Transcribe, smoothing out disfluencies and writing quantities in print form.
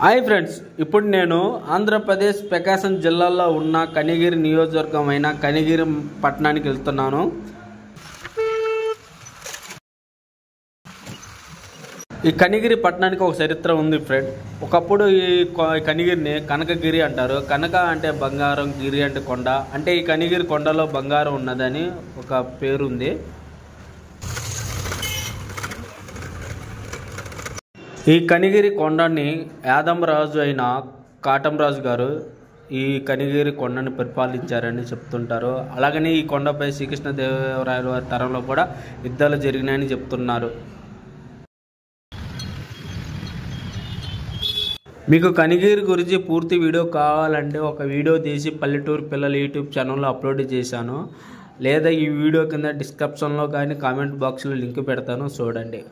Hi friends, ఇప్పుడు నేను ఆంధ్రప్రదేశ్ ప్రకాశం జిల్లాలో ఉన్న కనిగిరి నియోజకవర్గమైన కనిగిరి పట్టణానికి వెళ్తున్నాను. ఈ కనిగిరి పట్టణానికి ఒక చరిత్ర ఉంది ఫ్రెండ్. ఒకప్పుడు ఈ కనిగిరిని కనకగిరి అంటారు. కనక అంటే బంగారం, గిరి అంటే కొండ. అంటే ఈ కనిగిరి కొండలో బంగారం ఉన్నదని ఒక పేరుంది. ఈ కనిగిరి కొండని యాదమరాజు అయిన కాటమరాజు గారు ఈ కనిగిరి కొండని పరిపాలించారని చెప్తుంటారు. అలాగనే ఈ కొండపై శ్రీకృష్ణదేవరాయల వారి తరంలో కూడా యుద్ధాలు జరిగినాయని చెప్తున్నారు. మీకు కనిగిరి గురించి పూర్తి వీడియో కావాలంటే ఒక వీడియో తీసి పల్లెటూరు పిల్లల యూట్యూబ్ ఛానల్లో అప్లోడ్ చేశాను. లేదా ఈ వీడియో కింద డిస్క్రిప్షన్లో కానీ కామెంట్ బాక్స్లో లింక్ పెడతాను, చూడండి.